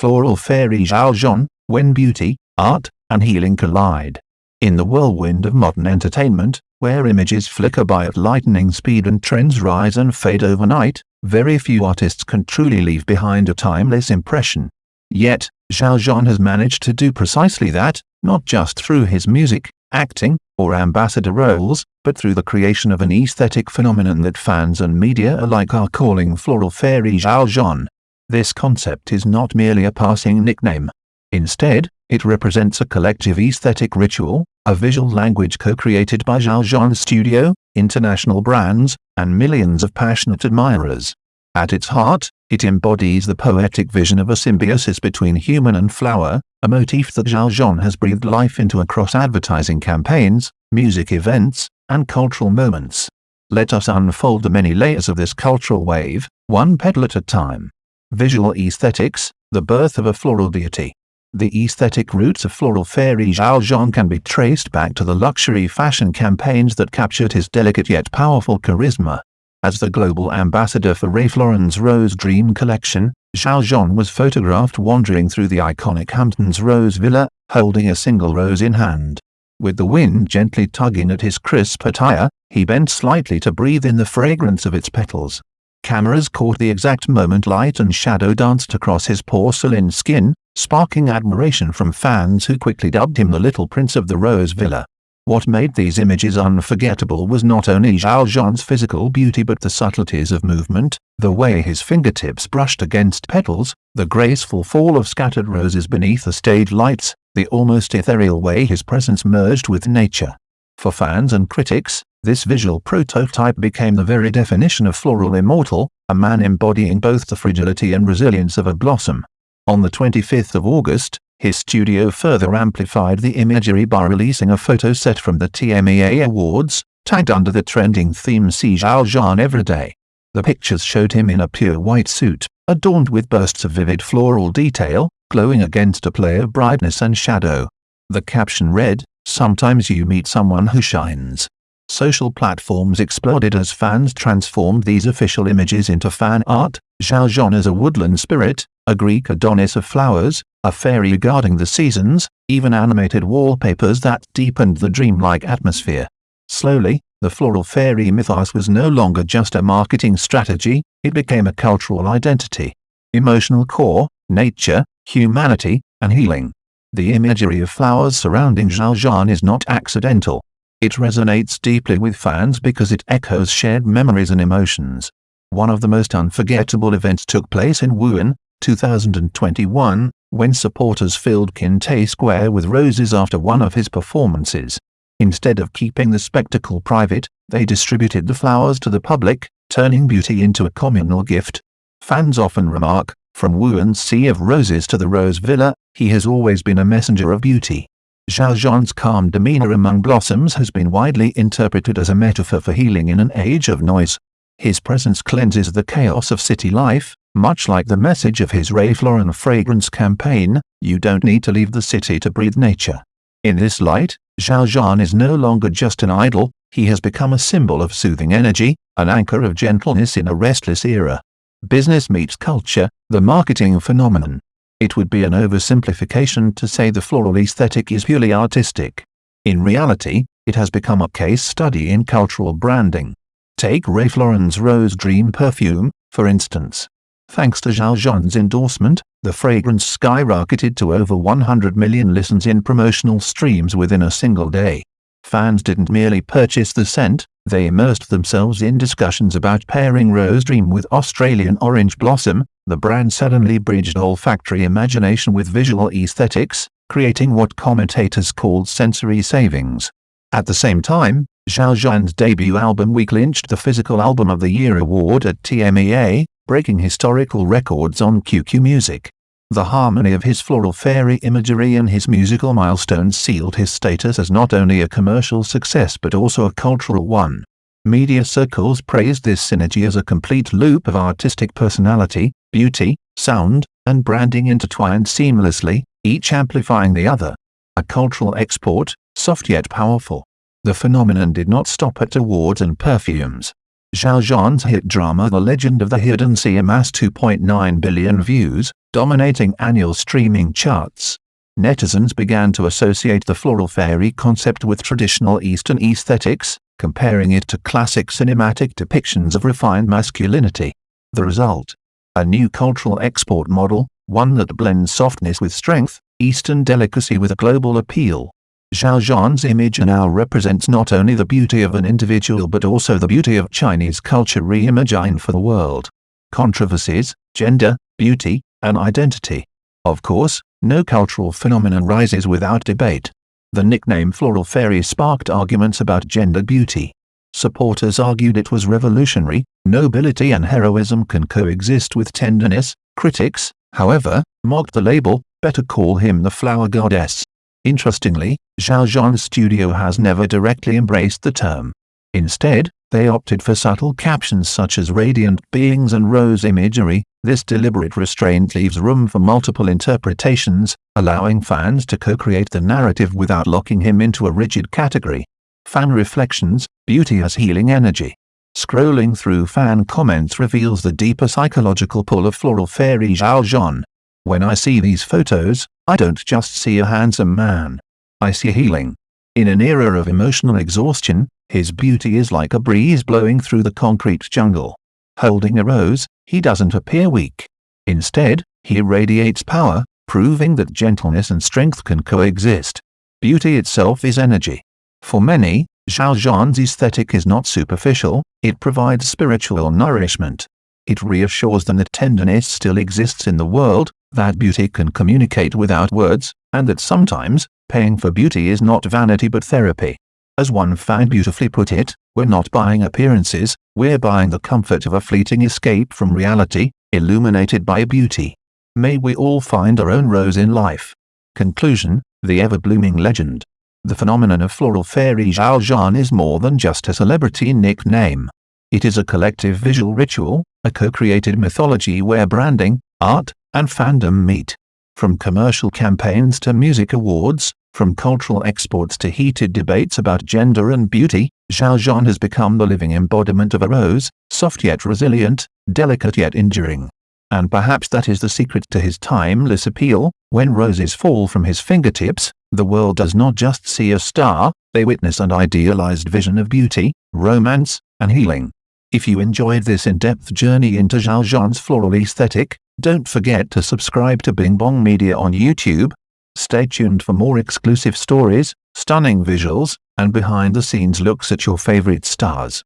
Floral Fairy Xiao Zhan, when beauty, art, and healing collide. In the whirlwind of modern entertainment, where images flicker by at lightning speed and trends rise and fade overnight, very few artists can truly leave behind a timeless impression. Yet, Xiao Zhan has managed to do precisely that, not just through his music, acting, or ambassador roles, but through the creation of an aesthetic phenomenon that fans and media alike are calling Floral Fairy Xiao Zhan. This concept is not merely a passing nickname. Instead, it represents a collective aesthetic ritual, a visual language co-created by Xiao Zhan's studio, international brands, and millions of passionate admirers. At its heart, it embodies the poetic vision of a symbiosis between human and flower, a motif that Xiao Zhan has breathed life into across advertising campaigns, music events, and cultural moments. Let us unfold the many layers of this cultural wave, one petal at a time. Visual aesthetics, the birth of a floral deity. The aesthetic roots of Floral Fairy Xiao Zhan can be traced back to the luxury fashion campaigns that captured his delicate yet powerful charisma. As the global ambassador for Ralph Lauren's Rose Dream collection, Xiao Zhan was photographed wandering through the iconic Hamptons Rose Villa, holding a single rose in hand. With the wind gently tugging at his crisp attire, he bent slightly to breathe in the fragrance of its petals. Cameras caught the exact moment light and shadow danced across his porcelain skin, sparking admiration from fans who quickly dubbed him the Little Prince of the Rose Villa. What made these images unforgettable was not only Xiao Zhan's physical beauty but the subtleties of movement, the way his fingertips brushed against petals, the graceful fall of scattered roses beneath the stage lights, the almost ethereal way his presence merged with nature. For fans and critics, this visual prototype became the very definition of floral immortal, a man embodying both the fragility and resilience of a blossom. On the 25th of August, his studio further amplified the imagery by releasing a photo set from the TMEA Awards, tagged under the trending theme "See Xiao Zhan Every Day." The pictures showed him in a pure white suit, adorned with bursts of vivid floral detail, glowing against a play of brightness and shadow. The caption read, "Sometimes you meet someone who shines." Social platforms exploded as fans transformed these official images into fan art, Xiao Zhan as a woodland spirit, a Greek Adonis of flowers, a fairy guarding the seasons, even animated wallpapers that deepened the dreamlike atmosphere. Slowly, the Floral Fairy mythos was no longer just a marketing strategy, it became a cultural identity. Emotional core, nature, humanity, and healing. The imagery of flowers surrounding Xiao Zhan is not accidental. It resonates deeply with fans because it echoes shared memories and emotions. One of the most unforgettable events took place in Wuhan, 2021, when supporters filled Qintai Square with roses after one of his performances. Instead of keeping the spectacle private, they distributed the flowers to the public, turning beauty into a communal gift. Fans often remark, "From Wuhan's Sea of Roses to the Rose Villa, he has always been a messenger of beauty." Xiao Zhan's calm demeanor among blossoms has been widely interpreted as a metaphor for healing in an age of noise. His presence cleanses the chaos of city life, much like the message of his Ralph Lauren fragrance campaign, "You don't need to leave the city to breathe nature." In this light, Xiao Zhan is no longer just an idol, he has become a symbol of soothing energy, an anchor of gentleness in a restless era. Business meets culture, the marketing phenomenon. It would be an oversimplification to say the floral aesthetic is purely artistic. In reality, it has become a case study in cultural branding. Take Ralph Lauren's Rose Dream perfume, for instance. Thanks to Xiao Zhan's endorsement, the fragrance skyrocketed to over 100 million listens in promotional streams within a single day. Fans didn't merely purchase the scent, they immersed themselves in discussions about pairing Rose Dream with Australian Orange Blossom. The brand suddenly bridged olfactory imagination with visual aesthetics, creating what commentators called sensory savings. At the same time, Xiao Zhan's debut album Week clinched the Physical Album of the Year award at TMEA, breaking historical records on QQ Music. The harmony of his floral fairy imagery and his musical milestones sealed his status as not only a commercial success but also a cultural one. Media circles praised this synergy as a complete loop of artistic personality, beauty, sound, and branding intertwined seamlessly, each amplifying the other. A cultural export, soft yet powerful. The phenomenon did not stop at awards and perfumes. Xiao Zhan's hit drama The Legend of the Hidden Sea amassed 2.9 billion views, dominating annual streaming charts. Netizens began to associate the floral fairy concept with traditional Eastern aesthetics, comparing it to classic cinematic depictions of refined masculinity. The result? A new cultural export model, one that blends softness with strength, Eastern delicacy with a global appeal. Xiao Zhan's image now represents not only the beauty of an individual but also the beauty of Chinese culture reimagined for the world. Controversies, gender, beauty, and identity. Of course, no cultural phenomenon rises without debate. The nickname Floral Fairy sparked arguments about gender beauty. Supporters argued it was revolutionary, nobility and heroism can coexist with tenderness. Critics, however, mocked the label, better call him the flower goddess. Interestingly, Xiao Zhan's studio has never directly embraced the term. Instead, they opted for subtle captions such as radiant beings and rose imagery. This deliberate restraint leaves room for multiple interpretations, allowing fans to co-create the narrative without locking him into a rigid category. Fan reflections, beauty as healing energy. Scrolling through fan comments reveals the deeper psychological pull of floral fairy Xiao Zhan. When I see these photos, I don't just see a handsome man. I see healing. In an era of emotional exhaustion, his beauty is like a breeze blowing through the concrete jungle. Holding a rose, he doesn't appear weak. Instead, he radiates power, proving that gentleness and strength can coexist. Beauty itself is energy. For many, Xiao Zhan's aesthetic is not superficial, it provides spiritual nourishment. It reassures them that tenderness still exists in the world, that beauty can communicate without words, and that sometimes, paying for beauty is not vanity but therapy. As one fan beautifully put it, we're not buying appearances, we're buying the comfort of a fleeting escape from reality, illuminated by beauty. May we all find our own rose in life. Conclusion, the ever-blooming legend. The phenomenon of floral fairy Xiao Zhan is more than just a celebrity nickname. It is a collective visual ritual, a co-created mythology where branding, art, and fandom meet. From commercial campaigns to music awards, from cultural exports to heated debates about gender and beauty, Xiao Zhan has become the living embodiment of a rose, soft yet resilient, delicate yet enduring. And perhaps that is the secret to his timeless appeal. When roses fall from his fingertips, the world does not just see a star, they witness an idealized vision of beauty, romance, and healing. If you enjoyed this in-depth journey into Xiao Zhan's floral aesthetic, don't forget to subscribe to BingBong Media on YouTube. Stay tuned for more exclusive stories, stunning visuals, and behind-the-scenes looks at your favorite stars.